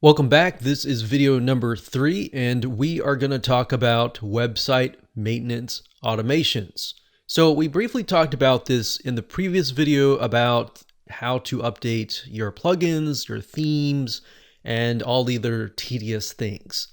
Welcome back. This is video number 3, and we are going to talk about website maintenance automations. So we briefly talked about this in the previous video about how to update your plugins, your themes, and all the other tedious things.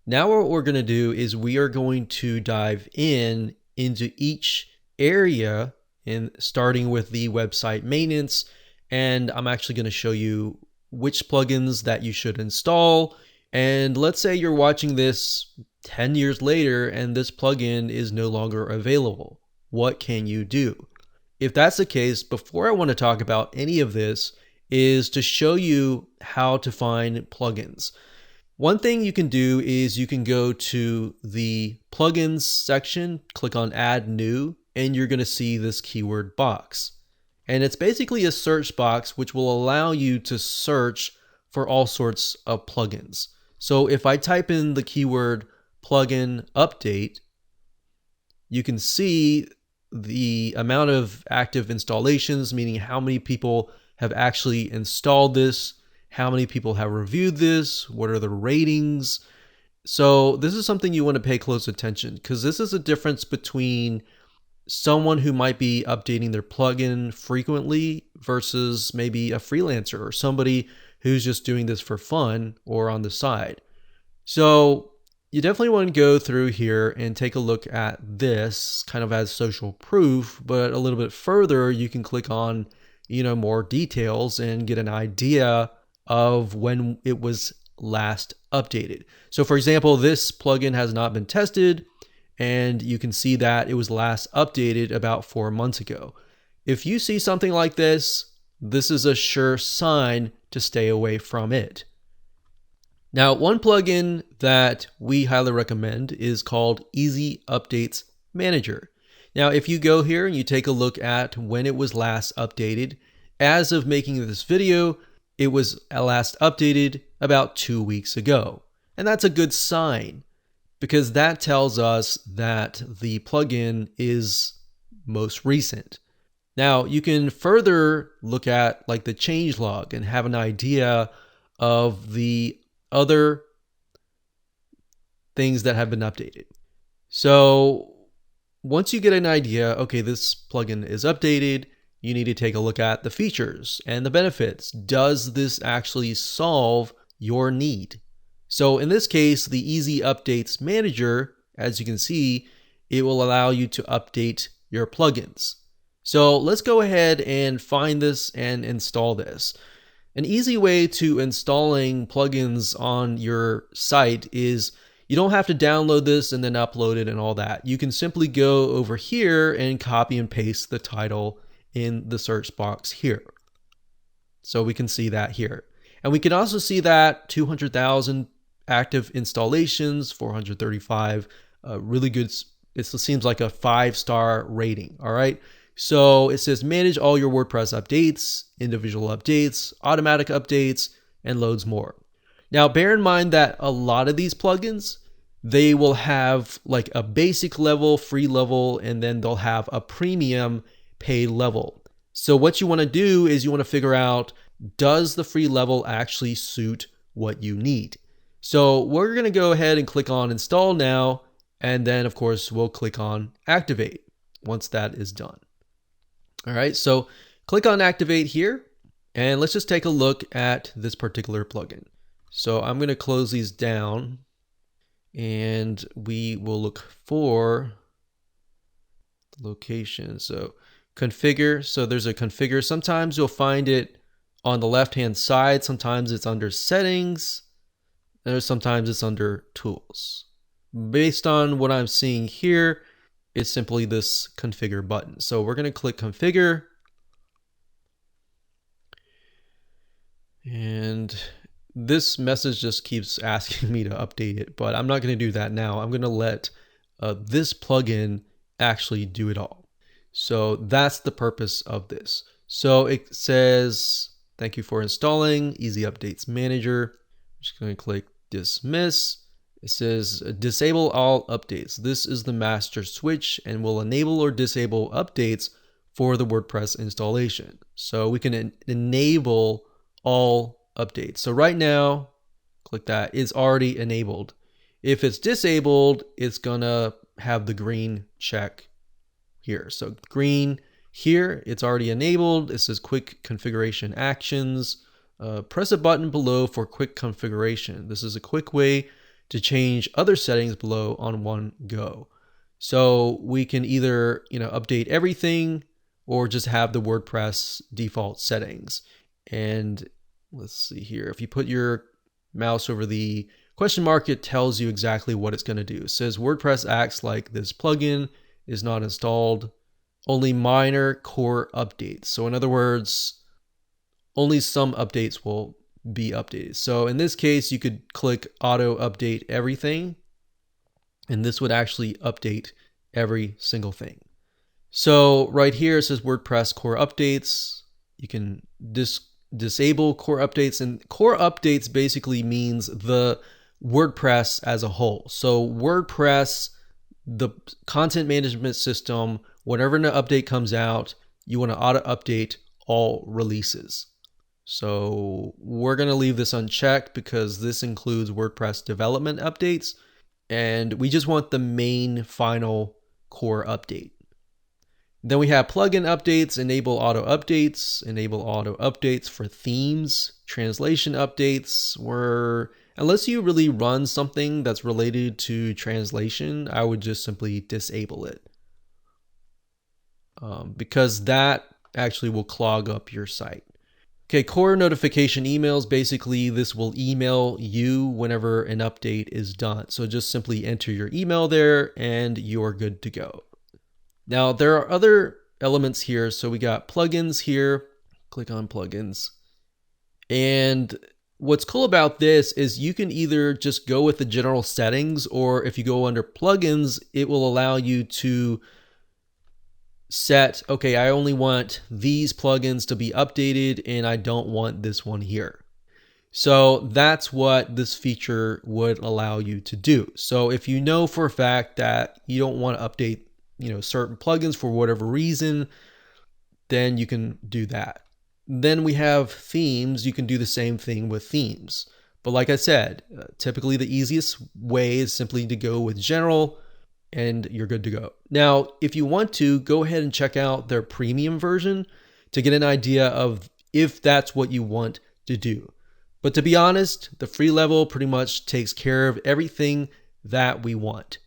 Now what we're going to do is we are going to dive into each area, and starting with the website maintenance, and I'm actually going to show you which plugins that you should install. And let's say you're watching this 10 years later and this plugin is no longer available. What can you do? If that's the case, before I want to talk about any of this is to show you how to find plugins. One thing you can do is you can go to the plugins section, click on add new, and you're going to see this keyword box. And it's basically a search box which will allow you to search for all sorts of plugins. So if I type in the keyword plugin update, you can see the amount of active installations, meaning how many people have actually installed this, how many people have reviewed this, what are the ratings. So this is something you want to pay close attention, because this is a difference between someone who might be updating their plugin frequently versus maybe a freelancer or somebody who's just doing this for fun or on the side. So you definitely want to go through here and take a look at this kind of as social proof, but a little bit further, you can click on, more details and get an idea of when it was last updated. So for example, this plugin has not been tested, and you can see that it was last updated about 4 months ago. If you see something like this, this is a sure sign to stay away from it. Now, one plugin that we highly recommend is called Easy Updates Manager. Now, if you go here and you take a look at when it was last updated, as of making this video, it was last updated about 2 weeks ago. And that's a good sign, because that tells us that the plugin is most recent. Now, you can further look at like the changelog and have an idea of the other things that have been updated. So once you get an idea, okay, this plugin is updated, you need to take a look at the features and the benefits. Does this actually solve your need? So in this case, the Easy Updates Manager, as you can see, it will allow you to update your plugins. So let's go ahead and find this and install this. An easy way to installing plugins on your site is you don't have to download this and then upload it and all that. You can simply go over here and copy and paste the title in the search box here. So we can see that here. And we can also see that 200,000 active installations, 435, really good. It seems like a 5-star rating. All right. So it says manage all your WordPress updates, individual updates, automatic updates, and loads more. Now, bear in mind that a lot of these plugins, they will have like a basic level, free level, and then they'll have a premium paid level. So what you want to do is you want to figure out, does the free level actually suit what you need? So we're going to go ahead and click on install now, and then of course we'll click on activate once that is done. All right, so click on activate here, and let's just take a look at this particular plugin. So I'm going to close these down, and we will look for the location. So configure, so there's a configure. Sometimes you'll find it on the left-hand side, sometimes it's under settings, and sometimes it's under tools. Based on what I'm seeing here, it's simply this configure button. So we're going to click configure, and this message just keeps asking me to update it, but I'm not going to do that now. I'm going to let this plugin actually do it all. So that's the purpose of this. So it says, thank you for installing Easy Updates Manager. I'm just going to click dismiss. It says disable all updates. This is the master switch and will enable or disable updates for the WordPress installation. So we can enable all updates. So right now click that, is already enabled. If it's disabled, it's gonna have the green check here. So green here, it's already enabled. It says quick configuration actions. Press a button below for quick configuration. This is a quick way to change other settings below on one go. So we can either, update everything or just have the WordPress default settings. And let's see here. If you put your mouse over the question mark, it tells you exactly what it's going to do. It says WordPress acts like this plugin is not installed. Only minor core updates. So in other words, only some updates will be updated. So in this case, you could click auto update everything, and this would actually update every single thing. So right here, it says WordPress core updates. You can disable core updates, and core updates basically means the WordPress as a whole. So WordPress, the content management system, whenever an update comes out, you want to auto update all releases. So we're going to leave this unchecked because this includes WordPress development updates, and we just want the main final core update. Then we have plugin updates, enable auto updates for themes, translation updates, where unless you really run something that's related to translation, I would just simply disable it. Because that actually will clog up your site. Okay, core notification emails, basically this will email you whenever an update is done. So just simply enter your email there and you're good to go. Now there are other elements here. So we got plugins here, click on plugins. And what's cool about this is you can either just go with the general settings, or if you go under plugins, it will allow you to set, okay, I only want these plugins to be updated and I don't want this one here. So that's what this feature would allow you to do. So if you know for a fact that you don't want to update, certain plugins for whatever reason, then you can do that. Then we have themes. You can do the same thing with themes. But like I said, typically the easiest way is simply to go with general, and you're good to go. Now, if you want to, go ahead and check out their premium version to get an idea of if that's what you want to do. But to be honest, the free level pretty much takes care of everything that we want.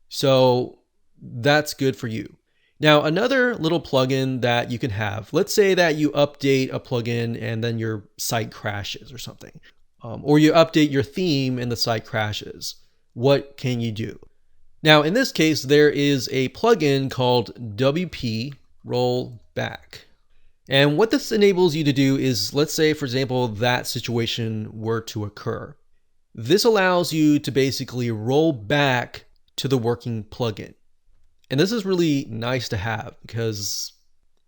So that's good for you. Now, another little plugin that you can have, let's say that you update a plugin and then your site crashes or something, or you update your theme and the site crashes. What can you do? Now, in this case, there is a plugin called WP Rollback. And what this enables you to do is, let's say, for example, that situation were to occur. This allows you to basically roll back to the working plugin. And this is really nice to have because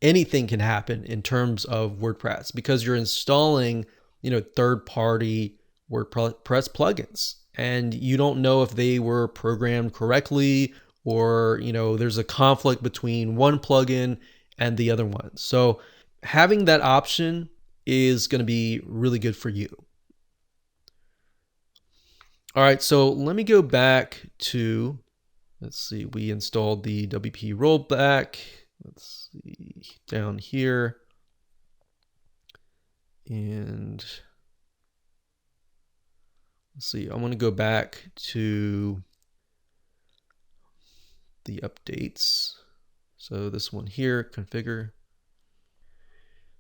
anything can happen in terms of WordPress because you're installing, third-party WordPress plugins. And you don't know if they were programmed correctly or, there's a conflict between one plugin and the other one. So having that option is going to be really good for you. All right, so let me go back to, let's see, we installed the WP rollback. Let's see, down here. And let's see, I want to go back to the updates. So this one here, configure.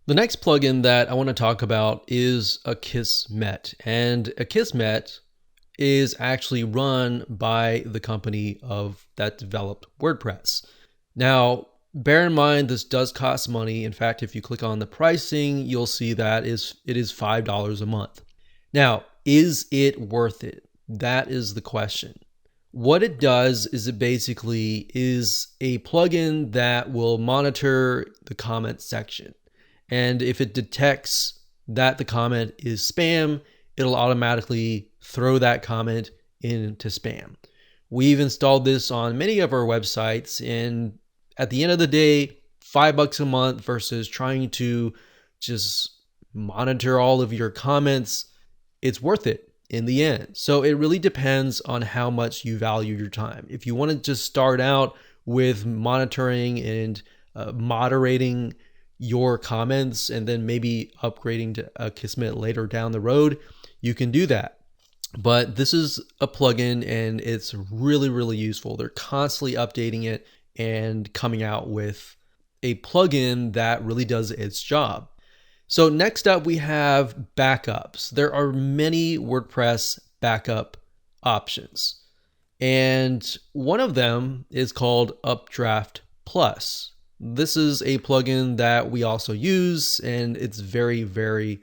The next plugin that I want to talk about is Akismet. And Akismet is actually run by the company that developed WordPress. Now, bear in mind, this does cost money. In fact, if you click on the pricing, you'll see that it is $5 a month. Now, is it worth it? That is the question. What it does is it basically is a plugin that will monitor the comment section. And if it detects that the comment is spam, it'll automatically throw that comment into spam. We've installed this on many of our websites, and at the end of the day, $5 a month versus trying to just monitor all of your comments, it's worth it. in the end. So it really depends on how much you value your time. If you want to just start out with monitoring and moderating your comments and then maybe upgrading to Akismet later down the road, you can do that. But this is a plugin and it's really, really useful. They're constantly updating it and coming out with a plugin that really does its job. So next up, we have backups. There are many WordPress backup options. And one of them is called Updraft Plus. This is a plugin that we also use, and it's very, very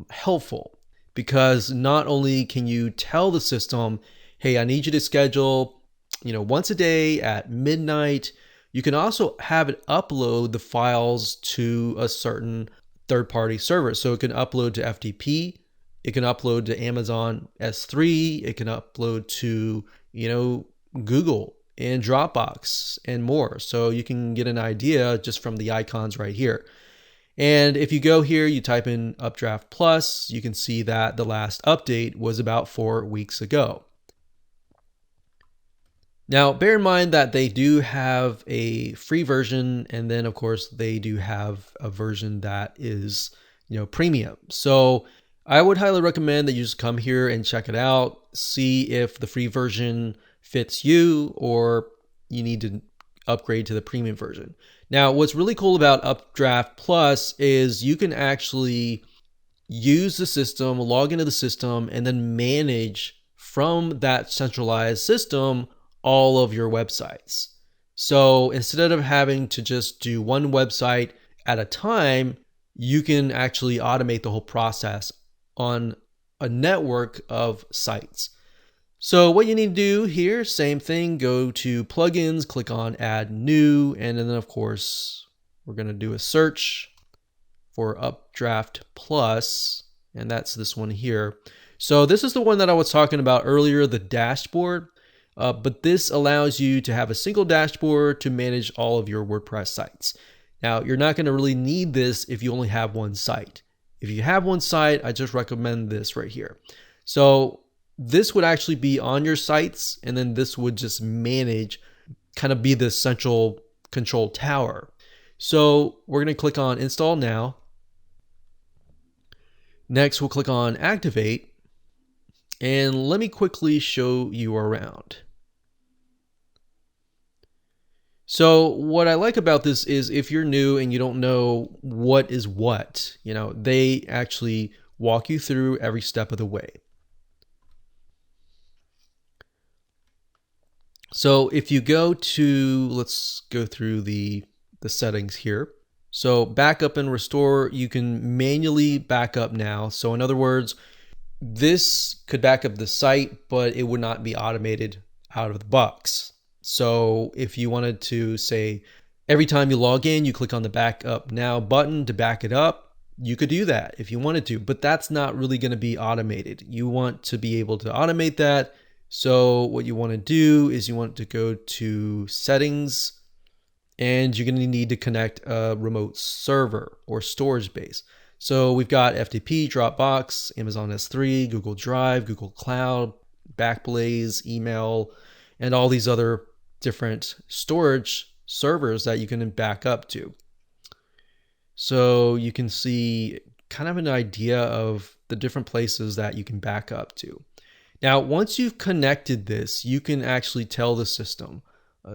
helpful because not only can you tell the system, hey, I need you to schedule, once a day at midnight, you can also have it upload the files to a certain third-party server. So it can upload to FTP, it can upload to Amazon S3, it can upload to, Google and Dropbox and more. So you can get an idea just from the icons right here. And if you go here, you type in Updraft Plus, you can see that the last update was about 4 weeks ago. Now, bear in mind that they do have a free version, and then of course they do have a version that is, premium. So I would highly recommend that you just come here and check it out, see if the free version fits you or you need to upgrade to the premium version. Now, what's really cool about Updraft Plus is you can actually use the system, log into the system, and then manage from that centralized system all of your websites. So instead of having to just do one website at a time, you can actually automate the whole process on a network of sites. So what you need to do here, same thing, go to plugins, click on add new, and then of course, we're going to do a search for Updraft Plus, and that's this one here. So this is the one that I was talking about earlier, the dashboard, but this allows you to have a single dashboard to manage all of your WordPress sites. Now, you're not going to really need this if you only have one site. If you have one site, I just recommend this right here. So this would actually be on your sites, and then this would just manage, kind of be the central control tower. So we're going to click on Install Now. Next, we'll click on Activate. And let me quickly show you around. So what I like about this is if you're new and you don't know what is what, they actually walk you through every step of the way. So if you go to, let's go through the settings here. So backup and restore, you can manually back up now. So in other words, this could back up the site, but it would not be automated out of the box. So if you wanted to say, every time you log in, you click on the backup now button to back it up, you could do that if you wanted to, but that's not really going to be automated. You want to be able to automate that. So what you want to do is you want to go to settings, and you're going to need to connect a remote server or storage base. So we've got FTP, Dropbox, Amazon S3, Google Drive, Google Cloud, Backblaze, email, and all these other different storage servers that you can back up to. So you can see kind of an idea of the different places that you can back up to. Now, once you've connected this, you can actually tell the system.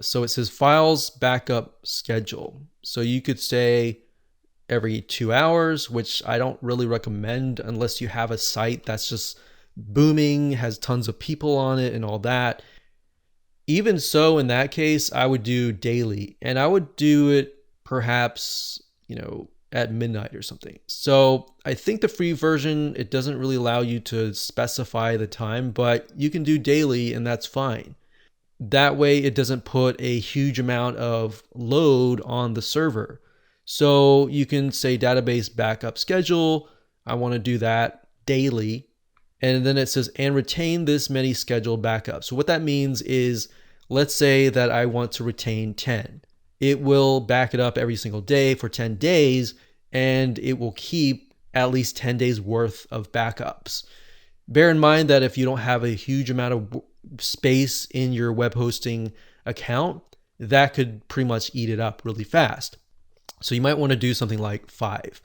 So it says files backup schedule. So you could say every 2 hours, which I don't really recommend unless you have a site that's just booming, has tons of people on it and all that. Even so, in that case, I would do daily, and I would do it perhaps, at midnight or something. So I think the free version, it doesn't really allow you to specify the time, but you can do daily and that's fine. That way it doesn't put a huge amount of load on the server. So you can say database backup schedule. I want to do that daily. And then it says, and retain this many scheduled backups. So what that means is, let's say that I want to retain 10. It will back it up every single day for 10 days, and it will keep at least 10 days worth of backups. Bear in mind that if you don't have a huge amount of space in your web hosting account, that could pretty much eat it up really fast. So you might want to do something like 5.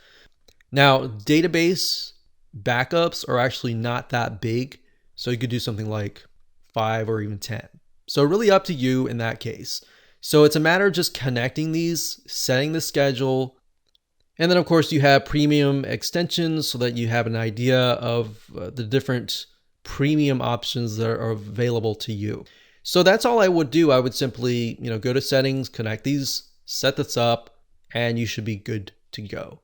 Now, database backups are actually not that big, so you could do something like 5 or even 10. So really up to you in that case. So it's a matter of just connecting these, setting the schedule, and then of course you have premium extensions so that you have an idea of the different premium options that are available to you. So that's all I would do. I would simply, go to settings, connect these, set this up, and you should be good to go.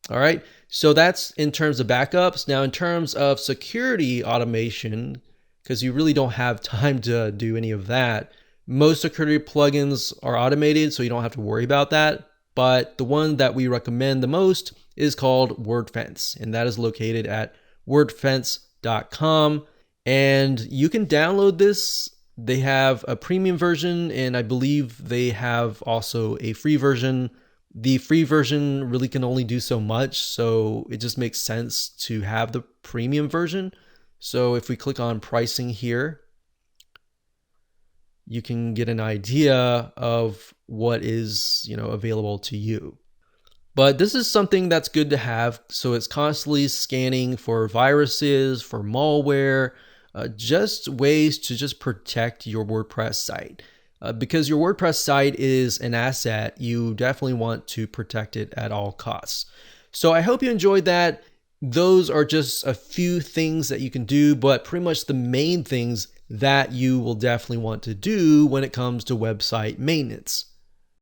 All right, so that's in terms of backups. Now in terms of security automation, because you really don't have time to do any of that, most security plugins are automated, so you don't have to worry about that. But the one that we recommend the most is called WordFence, and that is located at wordfence.com. And you can download this. They have a premium version, and I believe they have also a free version. The free version really can only do so much, so it just makes sense to have the premium version. So if we click on pricing here, you can get an idea of what is, available to you. But this is something that's good to have. So it's constantly scanning for viruses, for malware, just ways to just protect your WordPress site. Because your WordPress site is an asset, you definitely want to protect it at all costs. So I hope you enjoyed that. Those are just a few things that you can do, but pretty much the main things that you will definitely want to do when it comes to website maintenance.